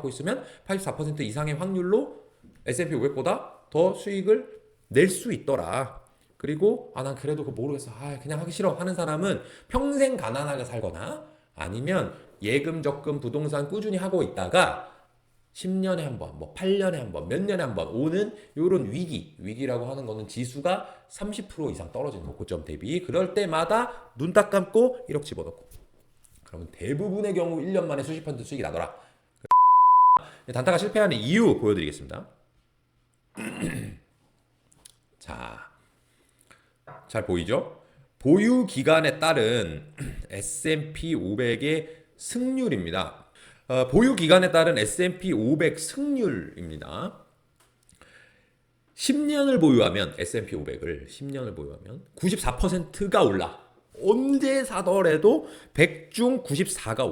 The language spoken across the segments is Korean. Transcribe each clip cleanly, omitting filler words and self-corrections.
갖고 있으면 84% 이상의 확률로 S&P 500보다 더 수익을 낼 수 있더라. 그리고 난 그래도 그거 모르겠어. 그냥 하기 싫어 하는 사람은 평생 가난하게 살거나 아니면 예금, 적금, 부동산 꾸준히 하고 있다가 10년에 한 번, 뭐 8년에 한 번, 몇 년에 한 번 오는 요런 위기라고 하는 거는 지수가 30% 이상 떨어지는 거, 고점 대비. 그럴 때마다 눈 딱 감고 1억 집어넣고. 그러면 대부분의 경우 1년 만에 수십 퍼센트 수익이 나더라. 단타가 실패하는 이유 보여드리겠습니다. 자, 잘 보이죠? 보유 기간에 따른 S&P 500의 승률입니다. 보유 기간에 따른 S&P 500 승률입니다. 10년을 보유하면 S&P 500을 10년을 보유하면 94%가 올라. 언제 사더라도 100 중 94가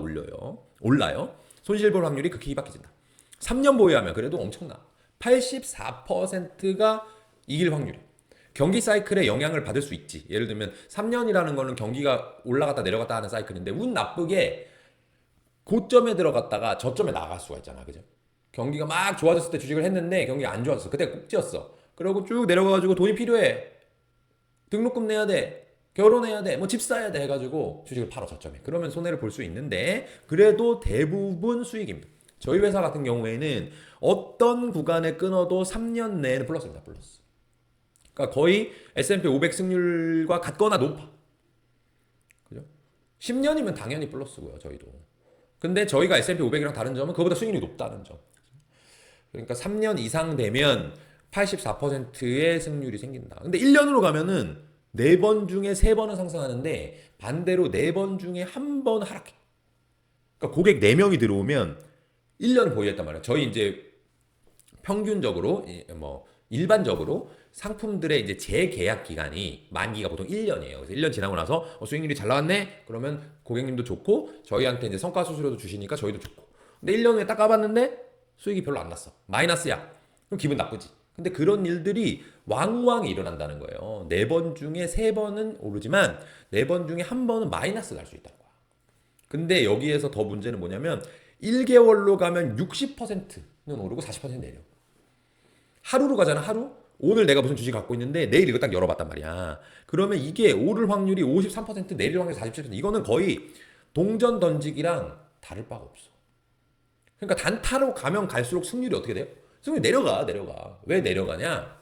올라요. 손실 볼 확률이 극히 희박해진다. 3년 보유하면 그래도 엄청나. 84%가 이길 확률이. 경기 사이클에 영향을 받을 수 있지. 예를 들면 3년이라는 거는 경기가 올라갔다 내려갔다 하는 사이클인데 운 나쁘게 고점에 들어갔다가 저점에 나갈 수가 있잖아. 그죠? 경기가 막 좋아졌을 때 주식을 했는데 경기가 안 좋아졌어. 그때 꼭지였어. 그러고 쭉 내려가가지고 돈이 필요해. 등록금 내야 돼. 결혼해야 돼. 뭐 집 사야 돼 해가지고 주식을 팔아 저점에. 그러면 손해를 볼 수 있는데 그래도 대부분 수익입니다. 저희 회사 같은 경우에는 어떤 구간에 끊어도 3년 내에는 플러스입니다. 플러스. 그러니까 거의 S&P 500 승률과 같거나 높아. 그죠? 10년이면 당연히 플러스고요. 저희도. 근데 저희가 S&P 500이랑 다른 점은 그거보다 수익률이 높다는 점. 그러니까 3년 이상 되면 84%의 승률이 생긴다. 근데 1년으로 가면은 4번 중에 3번은 상승하는데 반대로 4번 중에 1번 하락해. 그러니까 고객 4명이 들어오면 1년을 보유했단 말이야. 저희 이제 평균적으로 뭐 일반적으로 상품들의 이제 재계약 기간이 만기가 보통 1년이에요. 그래서 1년 지나고 나서 수익률이 잘 나왔네? 그러면 고객님도 좋고 저희한테 이제 성과 수수료도 주시니까 저희도 좋고. 근데 1년 후에 딱 까봤는데 수익이 별로 안 났어. 마이너스야. 그럼 기분 나쁘지. 근데 그런 일들이 왕왕 일어난다는 거예요. 4번 중에 3번은 오르지만 4번 중에 1번은 마이너스 날 수 있다는 거야. 근데 여기에서 더 문제는 뭐냐면 1개월로 가면 60%는 오르고 40%는 내려. 하루로 가잖아. 하루. 오늘 내가 무슨 주식 갖고 있는데 내일 이거 딱 열어봤단 말이야. 그러면 이게 오를 확률이 53%, 내릴 확률이 47%. 이거는 거의 동전 던지기랑 다를 바가 없어. 그러니까 단타로 가면 갈수록 승률이 어떻게 돼요? 승률이 내려가. 왜 내려가냐?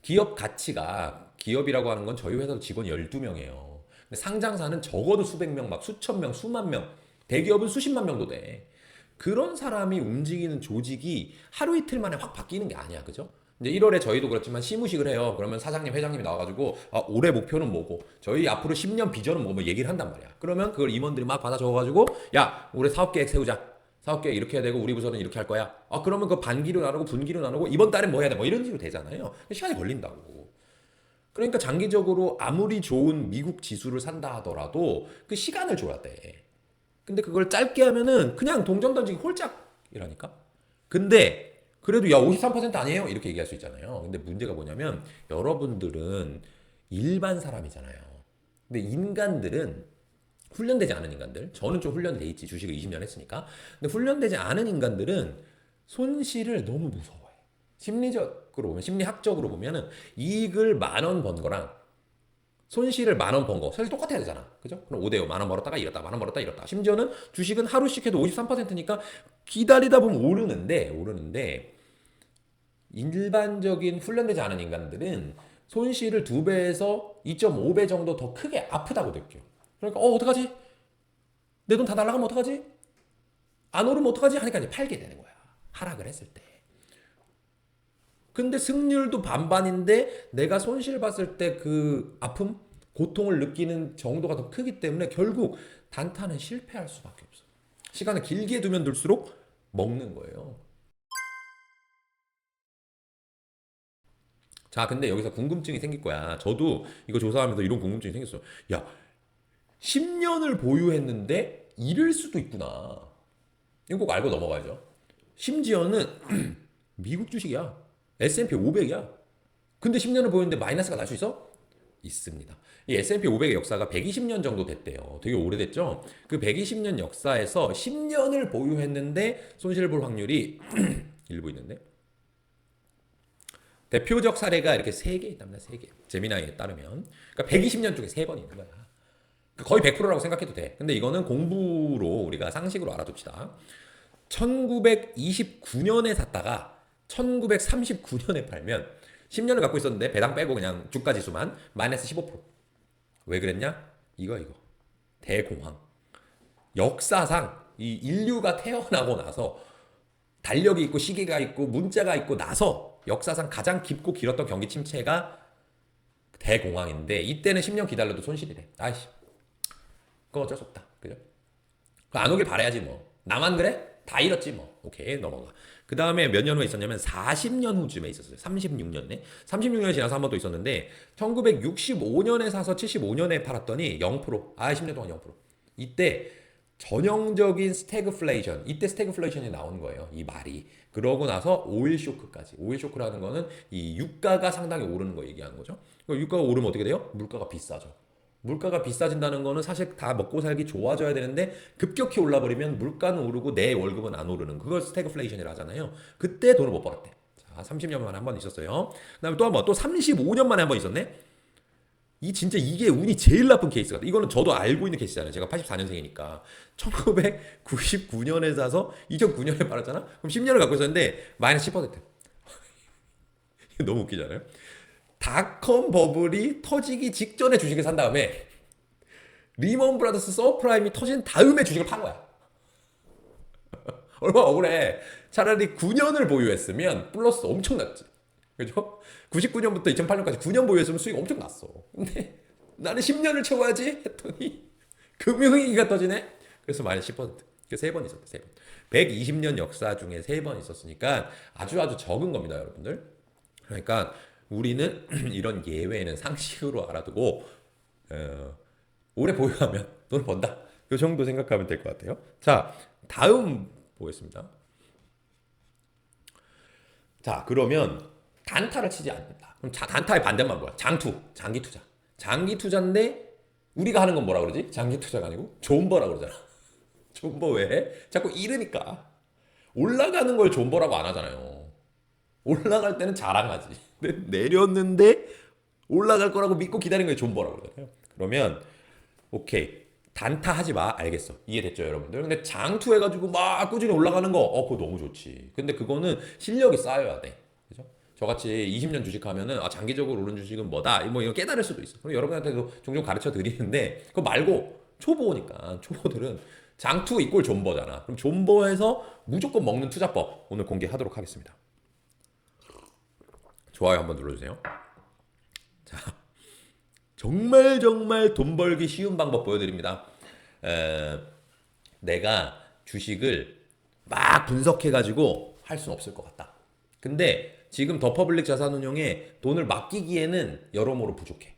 기업 가치가, 기업이라고 하는 건 저희 회사도 직원 12명이에요. 근데 상장사는 적어도 수백 명, 막 수천 명, 수만 명. 대기업은 수십만 명도 돼. 그런 사람이 움직이는 조직이 하루 이틀 만에 확 바뀌는 게 아니야. 그죠? 이제 1월에 저희도 그렇지만 시무식을 해요. 그러면 사장님, 회장님이 나와가지고 올해 목표는 뭐고 저희 앞으로 10년 비전은 뭐 얘기를 한단 말이야. 그러면 그걸 임원들이 막 받아 적어가지고 야, 올해 사업계획 세우자. 사업계획 이렇게 해야 되고 우리 부서는 이렇게 할 거야. 그러면 그 반기로 나누고 분기로 나누고 이번 달엔 뭐 해야 돼. 뭐 이런 식으로 되잖아요. 시간이 걸린다고. 그러니까 장기적으로 아무리 좋은 미국 지수를 산다 하더라도 그 시간을 줘야 돼. 근데 그걸 짧게 하면은 그냥 동전 던지기 홀짝이라니까. 근데 그래도 야 53% 아니에요? 이렇게 얘기할 수 있잖아요. 근데 문제가 뭐냐면 여러분들은 일반 사람이잖아요. 근데 인간들은 훈련되지 않은 인간들, 저는 좀 훈련돼 있지, 주식을 20년 했으니까. 근데 훈련되지 않은 인간들은 손실을 너무 무서워해. 심리적으로 보면, 심리학적으로 보면은 이익을 10,000원 번 거랑 손실을 10,000원 번 거 사실 똑같아야 되잖아. 그죠? 그럼 5대5 10,000원 벌었다가 잃었다, 10,000원 벌었다 잃었다. 심지어는 주식은 하루씩 해도 53%니까 기다리다 보면 오르는데 일반적인 훈련되지 않은 인간들은 손실을 2배에서 2.5배 정도 더 크게 아프다고 느껴. 그러니까 어떡하지? 내 돈 다 날라가면 어떡하지? 안 오르면 어떡하지? 하니까 이제 팔게 되는 거야. 하락을 했을 때. 근데 승률도 반반인데 내가 손실 봤을 때 그 아픔, 고통을 느끼는 정도가 더 크기 때문에 결국 단타는 실패할 수밖에 없어. 시간을 길게 두면 둘수록 먹는 거예요. 자, 근데 여기서 궁금증이 생길 거야. 저도 이거 조사하면서 이런 궁금증이 생겼어요. 야, 10년을 보유했는데 잃을 수도 있구나. 이거 꼭 알고 넘어가야죠. 심지어는 미국 주식이야. S&P 500이야. 근데 10년을 보유했는데 마이너스가 날 수 있어? 있습니다. 이 S&P 500의 역사가 120년 정도 됐대요. 되게 오래됐죠? 그 120년 역사에서 10년을 보유했는데 손실을 볼 확률이 일부 있는데 대표적 사례가 이렇게 3개 있답니다. 3개. 제미나이에 따르면. 그러니까 120년 중에 3번 있는 거야. 그러니까 거의 100%라고 생각해도 돼. 근데 이거는 공부로 우리가 상식으로 알아둡시다. 1929년에 샀다가 1939년에 팔면 10년을 갖고 있었는데 배당 빼고 그냥 주가 지수만 마이너스 15%. 왜 그랬냐? 이거. 대공황. 역사상 이 인류가 태어나고 나서 달력이 있고 시계가 있고 문자가 있고 나서 역사상 가장 깊고 길었던 경기 침체가 대공황인데 이때는 10년 기다려도 손실이래. 아이씨. 그건 어쩔 수 없다. 그죠? 안 오길 바라야지 뭐. 나만 그래? 다 잃었지 뭐. 오케이 넘어가. 그 다음에 몇 년 후에 있었냐면 40년 후쯤에 있었어요. 36년에. 36년이 지나서 한 번 또 있었는데 1965년에 사서 75년에 팔았더니 0%. 10년 동안 0%. 이때 전형적인 스태그플레이션. 이때 스태그플레이션이 나온 거예요. 이 말이. 그러고 나서 오일 쇼크까지. 오일 쇼크라는 거는 이 유가가 상당히 오르는 거 얘기하는 거죠. 유가가 오르면 어떻게 돼요? 물가가 비싸죠. 물가가 비싸진다는 거는 사실 다 먹고 살기 좋아져야 되는데 급격히 올라버리면 물가는 오르고 내 월급은 안 오르는 그걸 스태그플레이션이라 하잖아요. 그때 돈을 못 벌었대. 자, 30년 만에 한 번 있었어요. 그다음에 또 한 번, 또 35년 만에 한 번 있었네. 진짜 이게 운이 제일 나쁜 케이스 같아. 이거는 저도 알고 있는 케이스잖아요. 제가 84년생이니까 1999년에 사서 2009년에 팔았잖아. 그럼 10년을 갖고 있었는데 마이너스 10%. 너무 웃기잖아요. 닷컴 버블이 터지기 직전에 주식을 산 다음에 리먼 브라더스 서프라임이 터진 다음에 주식을 판 거야. 얼마나 억울해. 차라리 9년을 보유했으면 플러스 엄청났지. 그죠? 99년부터 2008년까지 9년 보유했으면 수익 엄청 났어. 근데 나는 10년을 채워야지 했더니 금융위기가 터지네. 그래서 마이너스 10%. 그 3번 있었대. 3번. 120년 역사 중에 3번 있었으니까 아주 적은 겁니다, 여러분들. 그러니까 우리는 이런 예외는 상식으로 알아두고 오래 보유하면 돈을 번다. 이 정도 생각하면 될 것 같아요. 자, 다음 보겠습니다. 자, 그러면 단타를 치지 않는다. 그럼 단타의 반대만 뭐야? 장기 투자. 장기 투자인데 우리가 하는 건 뭐라 그러지? 장기 투자가 아니고 존버라 그러잖아. 존버 왜? 자꾸 잃으니까. 올라가는 걸 존버라고 안 하잖아요. 올라갈 때는 자랑하지. 내렸는데 올라갈 거라고 믿고 기다린 게 존버라고 그러잖아요. 그러면 오케이. 단타 하지 마. 알겠어. 이해됐죠, 여러분들? 근데 장투해가지고 막 꾸준히 올라가는 거, 그거 너무 좋지. 근데 그거는 실력이 쌓여야 돼. 그죠? 저같이 20년 주식하면은, 장기적으로 오른 주식은 뭐다? 뭐 이거 깨달을 수도 있어. 그럼 여러분한테도 종종 가르쳐 드리는데, 그거 말고 초보니까, 초보들은 장투 이꼴 존버잖아. 그럼 존버해서 무조건 먹는 투자법 오늘 공개하도록 하겠습니다. 좋아요 한번 눌러주세요. 자, 정말 돈 벌기 쉬운 방법 보여드립니다. 내가 주식을 막 분석해가지고 할 수는 없을 것 같다. 근데 지금 더 퍼블릭 자산운용에 돈을 맡기기에는 여러모로 부족해.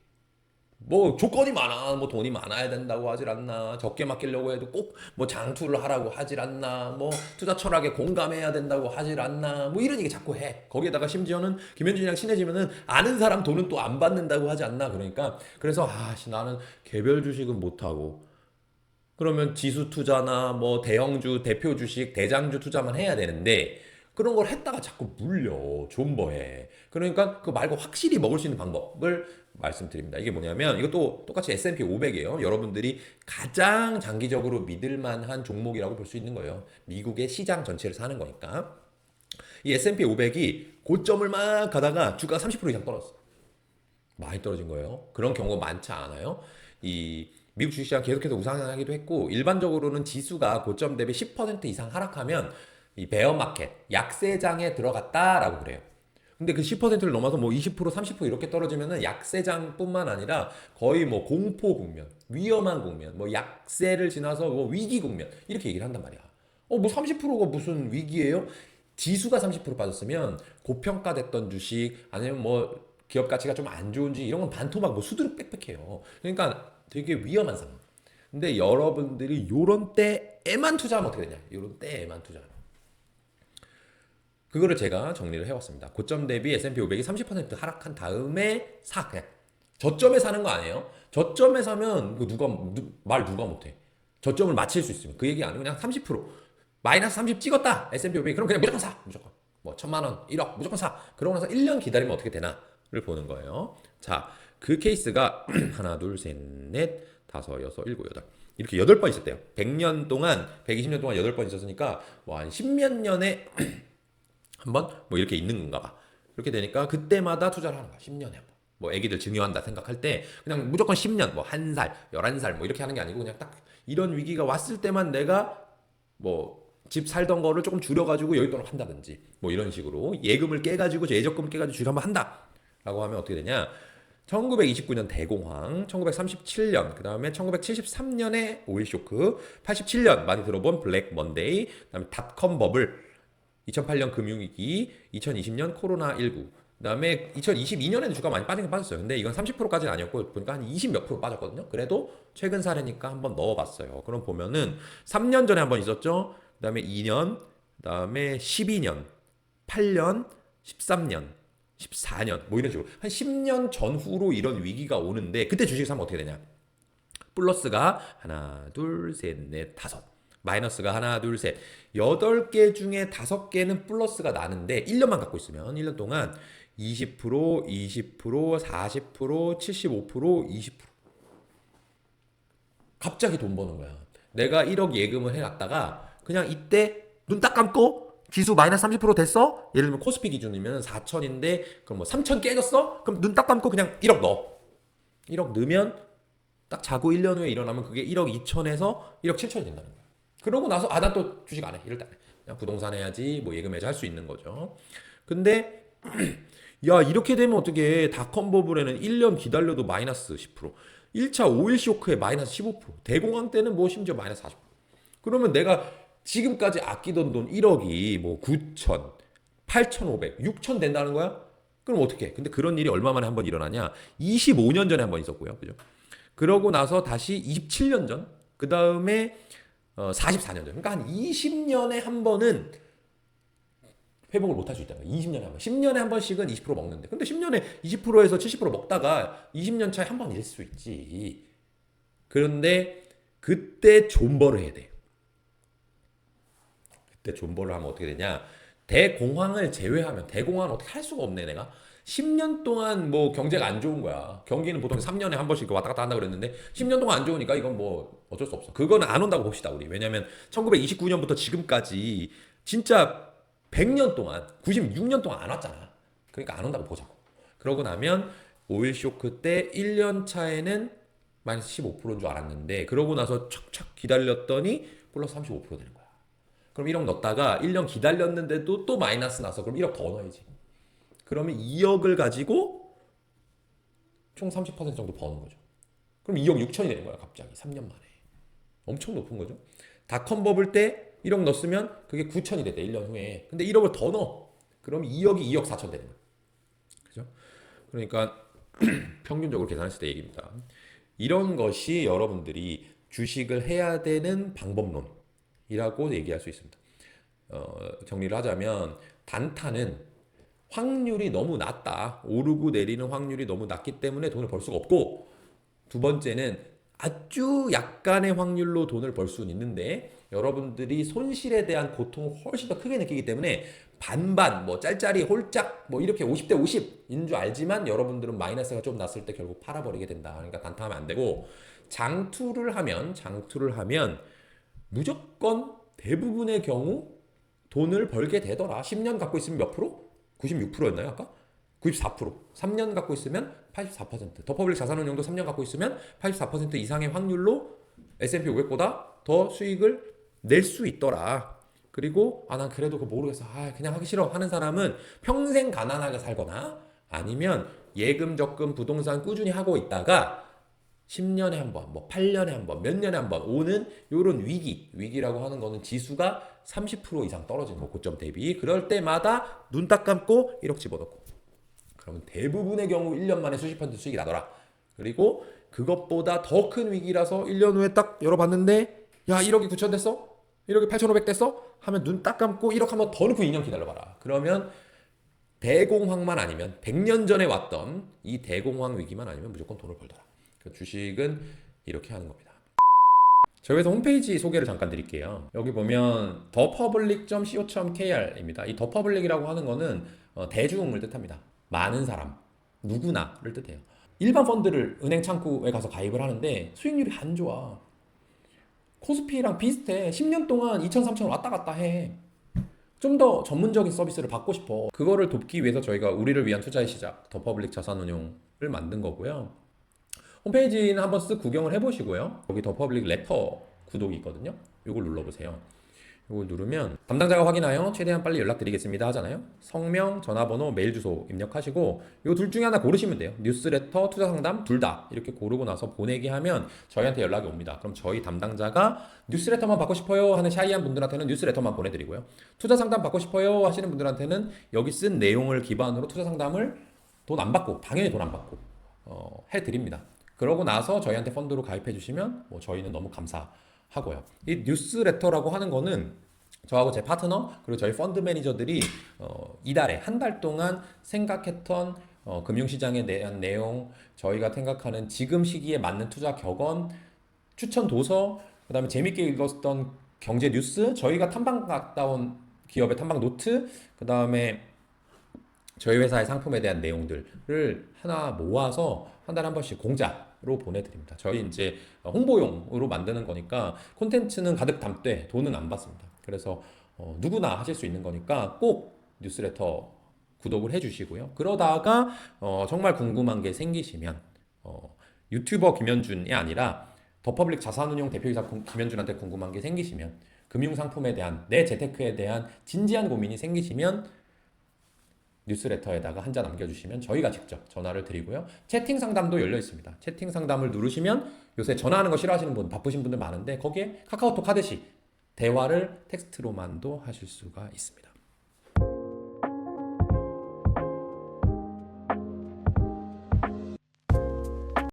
뭐 조건이 많아. 뭐 돈이 많아야 된다고 하질 않나. 적게 맡기려고 해도 꼭 뭐 장투를 하라고 하질 않나. 뭐 투자 철학에 공감해야 된다고 하질 않나. 뭐 이런 얘기 자꾸 해. 거기에다가 심지어는 김현준이랑 친해지면은 아는 사람 돈은 또 안 받는다고 하지 않나. 그러니까 그래서 나는 개별 주식은 못 하고 그러면 지수 투자나 뭐 대형주 대표 주식 대장주 투자만 해야 되는데 그런 걸 했다가 자꾸 물려 존버해. 그러니까 그거 말고 확실히 먹을 수 있는 방법을 말씀드립니다. 이게 뭐냐면 이것도 똑같이 S&P 500이에요. 여러분들이 가장 장기적으로 믿을 만한 종목이라고 볼 수 있는 거예요. 미국의 시장 전체를 사는 거니까. 이 S&P 500이 고점을 막 가다가 주가가 30% 이상 떨어졌어. 많이 떨어진 거예요. 그런 경우가 많지 않아요. 이 미국 주식시장 계속해서 우상향하기도 했고 일반적으로는 지수가 고점 대비 10% 이상 하락하면 이 베어마켓, 약세장에 들어갔다라고 그래요. 근데 그 10%를 넘어서 뭐 20%, 30% 이렇게 떨어지면은 약세장뿐만 아니라 거의 뭐 공포 국면, 위험한 국면, 뭐 약세를 지나서 뭐 위기 국면 이렇게 얘기를 한단 말이야. 뭐 30%가 무슨 위기예요? 지수가 30% 빠졌으면 고평가됐던 주식 아니면 뭐 기업 가치가 좀 안 좋은지 이런 건 반토막 뭐 수두룩 빽빽해요. 그러니까 되게 위험한 상황. 근데 여러분들이 요런 때에만 투자하면 어떻게 되냐? 요런 때에만 투자하면. 그거를 제가 정리를 해왔습니다. 고점 대비 S&P 500이 30% 하락한 다음에 그냥 저점에 사는 거 아니에요? 저점에 사면 말 누가 못해. 저점을 맞힐 수 있으면 그 얘기 아니고 그냥 30% 마이너스 30 찍었다 S&P 500 그럼 그냥 무조건 사 무조건 뭐 1,000만 원 1억 무조건 사 그러고 나서 1년 기다리면 어떻게 되나를 보는 거예요. 자, 그 케이스가 하나 둘셋넷 다섯 여섯 일곱 여덟 이렇게 8번 있었대요. 100년 동안 120년 동안 8번 있었으니까 뭐 한 10몇 년에 한번 뭐 이렇게 있는 건가 봐. 그렇게 되니까 그때마다 투자를 하는 거야. 10년에 한 번. 뭐 애기들 증여한다 생각할 때 그냥 무조건 10년 뭐 1살, 11살 뭐 이렇게 하는 게 아니고 그냥 딱 이런 위기가 왔을 때만 내가 뭐 집 살던 거를 조금 줄여가지고 여윳돈을 한다든지 뭐 이런 식으로 예금을 깨가지고 예적금을 깨가지고 주로 한번 한다라고 하면 어떻게 되냐? 1929년 대공황, 1937년, 그 다음에 1973년에 오일 쇼크, 87년 많이 들어본 블랙 먼데이, 그 다음에 닷컴 버블, 2008년 금융위기, 2020년 코로나19, 그 다음에 2022년에는 주가 많이 빠진 게 빠졌어요. 근데 이건 30%까지는 아니었고 보니까 한 20 몇 프로 빠졌거든요. 그래도 최근 사례니까 한번 넣어봤어요. 그럼 보면은 3년 전에 한번 있었죠. 그 다음에 2년, 그 다음에 12년, 8년, 13년, 14년 뭐 이런 식으로 한 10년 전후로 이런 위기가 오는데 그때 주식을 사면 어떻게 되냐? 플러스가 하나, 둘, 셋, 넷, 다섯. 마이너스가 하나, 둘, 셋. 8개 중에 5개는 플러스가 나는데 1년만 갖고 있으면 1년 동안 20%, 20%, 40%, 75%, 20%. 갑자기 돈 버는 거야. 내가 1억 예금을 해놨다가 그냥 이때 눈 딱 감고 지수 마이너스 30% 됐어? 예를 들면 코스피 기준이면 4천인데 그럼 뭐 3천 깨졌어? 그럼 눈 딱 감고 그냥 1억 넣어. 1억 넣으면 딱 자고 1년 후에 일어나면 그게 1억 2천에서 1억 7천이 된다는 거야. 그러고 나서 나 또 주식 안 해. 이럴 때 안 해. 그냥 부동산 해야지 뭐 예금 해야지 할 수 있는 거죠. 근데 야 이렇게 되면 어떻게 닷컴 버블에는 1년 기다려도 마이너스 10% 1차 오일 쇼크에 마이너스 15% 대공황 때는 뭐 심지어 마이너스 40% 그러면 내가 지금까지 아끼던 돈 1억이 뭐 9천 8,500 6천 된다는 거야? 그럼 어떻게 해? 근데 그런 일이 얼마 만에 한번 일어나냐 25년 전에 한번 있었고요. 그죠? 그러고 나서 다시 27년 전, 그 다음에 44년 전. 그러니까 한 20년에 한 번은 회복을 못 할 수 있다는 거야. 20년에 한 번. 10년에 한 번씩은 20% 먹는데. 근데 10년에 20%에서 70% 먹다가 20년 차에 한 번 일 수 있지. 그런데 그때 존버를 해야 돼. 그때 존버를 하면 어떻게 되냐? 대공황을 제외하면 대공황은 어떻게 할 수가 없네 내가. 10년 동안 뭐 경제가 안 좋은 거야. 경기는 보통 3년에 한 번씩 왔다 갔다 한다고 그랬는데 10년 동안 안 좋으니까 이건 뭐 어쩔 수 없어. 그거는 안 온다고 봅시다 우리. 왜냐면 1929년부터 지금까지 진짜 100년 동안 96년 동안 안 왔잖아. 그러니까 안 온다고 보자고. 그러고 나면 오일 쇼크 때 1년 차에는 마이너스 15%인 줄 알았는데 그러고 나서 척척 기다렸더니 플러스 35% 되는 거야. 그럼 1억 넣었다가 1년 기다렸는데도 또 마이너스 나서 그럼 1억 더 넣어야지. 그러면 2억을 가지고 총 30% 정도 버는 거죠. 그럼 2억 6천이 되는 거야 갑자기 3년 만에. 엄청 높은 거죠. 닷컴 버블 때 1억 넣었으면 그게 9천이 됐대 1년 후에. 근데 1억을 더 넣어. 그럼 2억이 2억 4천 되는 거야. 그죠? 그러니까 평균적으로 계산했을 때 얘기입니다. 이런 것이 여러분들이 주식을 해야 되는 방법론이라고 얘기할 수 있습니다. 정리를 하자면 단타는 확률이 너무 낮다. 오르고 내리는 확률이 너무 낮기 때문에 돈을 벌 수가 없고 두 번째는 아주 약간의 확률로 돈을 벌 수는 있는데 여러분들이 손실에 대한 고통을 훨씬 더 크게 느끼기 때문에 반반 뭐 짤짤이 홀짝 뭐 이렇게 50대 50인 줄 알지만 여러분들은 마이너스가 좀 났을 때 결국 팔아버리게 된다. 그러니까 단타하면 안 되고 장투를 하면 무조건 대부분의 경우 돈을 벌게 되더라. 10년 갖고 있으면 몇 프로? 96%였나요 아까? 94%. 3년 갖고 있으면 84%. 더 퍼블릭 자산운용도 3년 갖고 있으면 84% 이상의 확률로 S&P 500보다 더 수익을 낼 수 있더라. 그리고 난 그래도 그거 모르겠어. 그냥 하기 싫어 하는 사람은 평생 가난하게 살거나 아니면 예금, 적금, 부동산 꾸준히 하고 있다가 10년에 한 번, 뭐 8년에 한 번, 몇 년에 한 번 오는 요런 위기라고 하는 거는 지수가 30% 이상 떨어지는 거, 고점 대비. 그럴 때마다 눈 딱 감고 1억 집어넣고. 그러면 대부분의 경우 1년 만에 수십 퍼센트 수익이 나더라. 그리고 그것보다 더 큰 위기라서 1년 후에 딱 열어봤는데 야 1억이 9천 됐어? 1억이 8,500 됐어? 하면 눈 딱 감고 1억 한번 더 넣고 2년 기다려봐라. 그러면 대공황만 아니면 100년 전에 왔던 이 대공황 위기만 아니면 무조건 돈을 벌더라. 그 주식은 이렇게 하는 겁니다. 저희 회사 홈페이지 소개를 잠깐 드릴게요. 여기 보면 thepublic.co.kr입니다. 이 thepublic이라고 하는 거는 대중을 뜻합니다. 많은 사람, 누구나를 뜻해요. 일반 펀드를 은행 창구에 가서 가입을 하는데 수익률이 안 좋아. 코스피랑 비슷해. 10년 동안 2천, 3천 왔다 갔다 해. 좀 더 전문적인 서비스를 받고 싶어. 그거를 돕기 위해서 저희가 우리를 위한 투자의 시작, 더퍼블릭 자산운용을 만든 거고요. 홈페이지는 한번 쓱 구경을 해보시고요. 여기 더퍼블릭 레터 구독이 있거든요. 이걸 눌러보세요. 이걸 누르면 담당자가 확인하여 최대한 빨리 연락드리겠습니다 하잖아요. 성명, 전화번호, 메일 주소 입력하시고 이 둘 중에 하나 고르시면 돼요. 뉴스레터, 투자상담 둘 다 이렇게 고르고 나서 보내기 하면 저희한테 연락이 옵니다. 그럼 저희 담당자가 뉴스레터만 받고 싶어요 하는 샤이한 분들한테는 뉴스레터만 보내드리고요. 투자상담 받고 싶어요 하시는 분들한테는 여기 쓴 내용을 기반으로 투자상담을 돈 안 받고 당연히 돈 안 받고 해드립니다. 그러고 나서 저희한테 펀드로 가입해 주시면 저희는 너무 감사하고요. 이 뉴스레터라고 하는 거는 저하고 제 파트너 그리고 저희 펀드 매니저들이 이달에 한 달 동안 생각했던 금융시장에 대한 내용, 저희가 생각하는 지금 시기에 맞는 투자 격언, 추천 도서, 그다음에 재밌게 읽었던 경제 뉴스, 저희가 탐방 갔다 온 기업의 탐방 노트, 그다음에 저희 회사의 상품에 대한 내용들을 하나 모아서 한 달에 한 번씩 공짜로 보내드립니다. 저희 이제 홍보용으로 만드는 거니까 콘텐츠는 가득 담되 돈은 안 받습니다. 그래서 누구나 하실 수 있는 거니까 꼭 뉴스레터 구독을 해주시고요. 그러다가 정말 궁금한 게 생기시면 유튜버 김현준이 아니라 더퍼블릭 자산운용 대표이사 김현준한테 궁금한 게 생기시면 금융상품에 대한 내 재테크에 대한 진지한 고민이 생기시면 뉴스레터에다가 한자 남겨주시면 저희가 직접 전화를 드리고요. 채팅 상담도 열려 있습니다. 채팅 상담을 누르시면 요새 전화하는 거 싫어하시는 분, 바쁘신 분들 많은데 거기에 카카오톡 하듯이 대화를 텍스트로만도 하실 수가 있습니다.